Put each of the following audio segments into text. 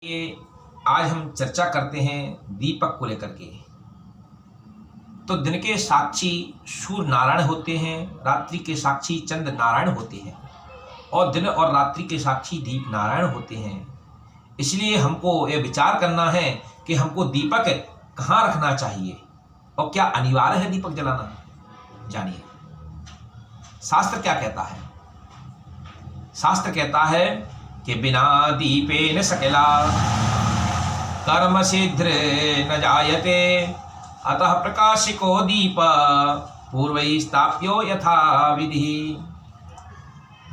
ये आज हम चर्चा करते हैं दीपक को लेकर के। तो दिन के साक्षी सूर्य नारायण होते हैं, रात्रि के साक्षी चंद्र नारायण होते हैं और दिन और रात्रि के साक्षी दीप नारायण होते हैं। इसलिए हमको ये विचार करना है कि हमको दीपक कहाँ रखना चाहिए और क्या अनिवार्य है दीपक जलाना। जानिए शास्त्र क्या कहता है। शास्त्र कहता है कि बिना दीपे न सकला कर्म सिद्ध न जायते, अतः प्रकाशिको दीप पूर्वैः स्थाप्यो यथा विधि।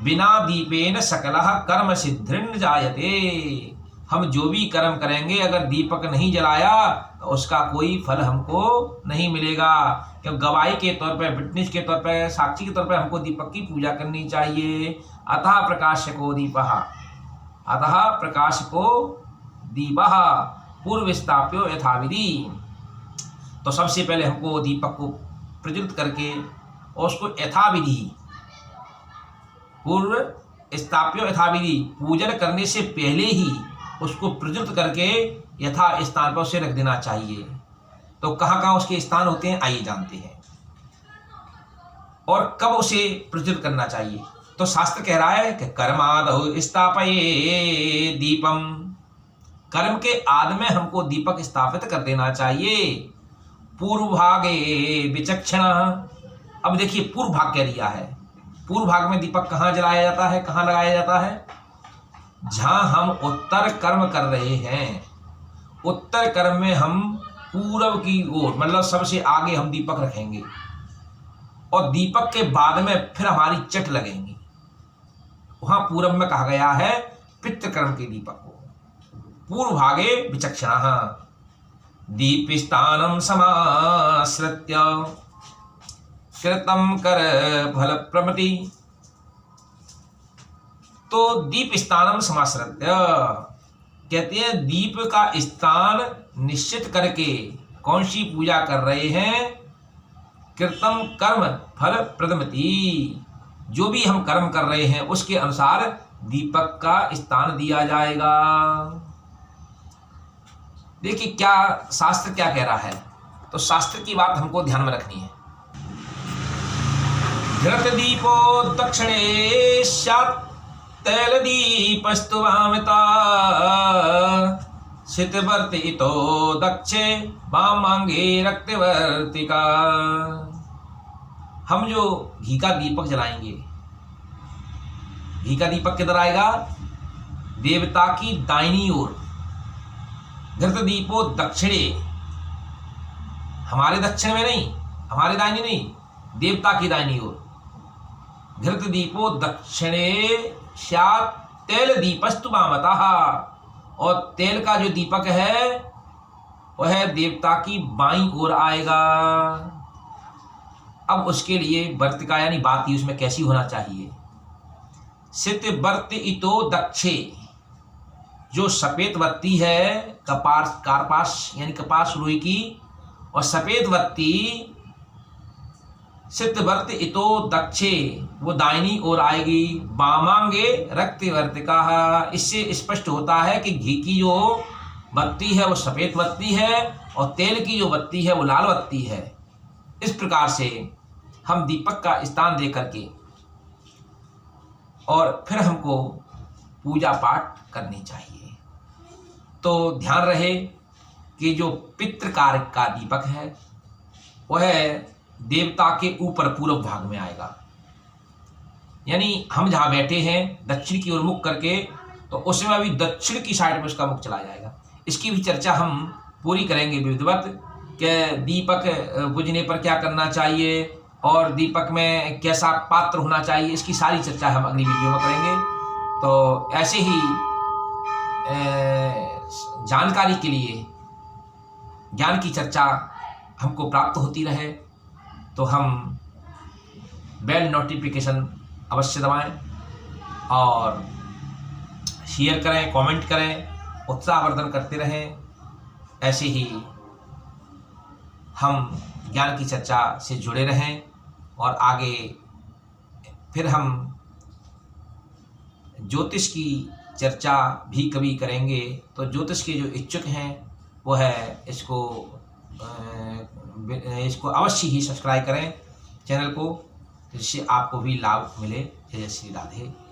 बिना दीपे न सकलः कर्म सिद्ध न जायते। हम जो भी कर्म करेंगे अगर दीपक नहीं जलाया तो उसका कोई फल हमको नहीं मिलेगा। क्योंकि गवाही के तौर पर, विटनेस के तौर पर, साक्षी के तौर पर हमको दीपक की पूजा करनी चाहिए। अतः प्रकाशको दीपः, अतः प्रकाशको दीपः पूर्व स्थाप्यो यथाविधि। तो सबसे पहले हमको दीपक को प्रज्वलित करके और उसको यथाविधि, पूर्व स्थाप्यो यथाविधि, पूजन करने से पहले ही उसको प्रज्वलित करके यथा स्थान पर उसे रख देना चाहिए। तो कहाँ कहाँ उसके स्थान होते हैं आइए जानते हैं। और कब उसे प्रज्वलित करना चाहिए। तो शास्त्र कह रहा है कि कर्मादौ स्थापये दीपम, कर्म के आदि में हमको दीपक स्थापित कर देना चाहिए। पूर्व भागे विचक्षण, अब देखिए पूर्व भाग कह दिया है। पूर्व भाग में दीपक कहाँ जलाया जाता है, कहाँ लगाया जाता है। जहां हम उत्तर कर्म कर रहे हैं, उत्तर कर्म में हम पूर्व की ओर मतलब सबसे आगे हम दीपक रखेंगे और दीपक के बाद में फिर हमारी चट लगेंगी। वहां पूर्व में कहा गया है पितृकर्म के दीपक को। पूर्व भागे विचक्षणः दीपस्थानं समाश्रित्य कृतं कर फल प्रमति। तो दीप स्थानम समाश्रित्य कहते हैं दीप का स्थान निश्चित करके कौन सी पूजा कर रहे हैं। कृतम कर्म फल प्रदमति, जो भी हम कर्म कर रहे हैं उसके अनुसार दीपक का स्थान दिया जाएगा। देखिए क्या शास्त्र क्या कह रहा है। तो शास्त्र की बात हमको ध्यान में रखनी है। घृत दीपो दक्षिणे स्यात् तैल दीपस्तु वामता, शितवर्तितो दक्षे वामांगे रक्तवर्तिका। हम जो घी का दीपक जलाएंगे, घी का दीपक किधर आएगा, देवता की दाहिनी ओर। घृत दीपो दक्षिणे, हमारे दक्षिण में नहीं, हमारे दाहिनी नहीं, देवता की दाहिनी ओर। घृत दीपो दक्षिणे स्यात् तेल दीपस्तु वामतः, और तेल का जो दीपक है वह देवता की बाईं ओर आएगा। अब उसके लिए वर्तिका यानी बाती उसमें कैसी होना चाहिए। सित वर्तितो दक्षे, जो सफेद बत्ती है कपास कार्पास यानी कपास रुई की, और सफेद बत्ती सिद्धवर्त इतो दक्षे वो दाहिनी ओर आएगी। वामांगे रक्तवर्तिका, इससे स्पष्ट होता है कि घी की जो बत्ती है वो सफेद बत्ती है और तेल की जो बत्ती है वो लाल बत्ती है। इस प्रकार से हम दीपक का स्थान दे करके और फिर हमको पूजा पाठ करनी चाहिए। तो ध्यान रहे कि जो पितृकार का दीपक है वह देवता के ऊपर पूर्व भाग में आएगा। यानी हम जहाँ बैठे हैं दक्षिण की ओर मुख करके, तो उसमें अभी दक्षिण की साइड में उसका मुख चला जाएगा। इसकी भी चर्चा हम पूरी करेंगे विधिवत कि दीपक बुझने पर क्या करना चाहिए और दीपक में कैसा पात्र होना चाहिए। इसकी सारी चर्चा हम अगली वीडियो में करेंगे। तो ऐसे ही जानकारी के लिए, ज्ञान की चर्चा हमको प्राप्त होती रहे तो हम बेल नोटिफिकेशन अवश्य दबाएं और शेयर करें, कमेंट करें, उत्साहवर्धन करते रहें। ऐसे ही हम ज्ञान की चर्चा से जुड़े रहें और आगे फिर हम ज्योतिष की चर्चा भी कभी करेंगे। तो ज्योतिष के जो इच्छुक हैं वो है इसको अवश्य ही सब्सक्राइब करें चैनल को, जिससे आपको भी लाभ मिले। जय श्री राधे।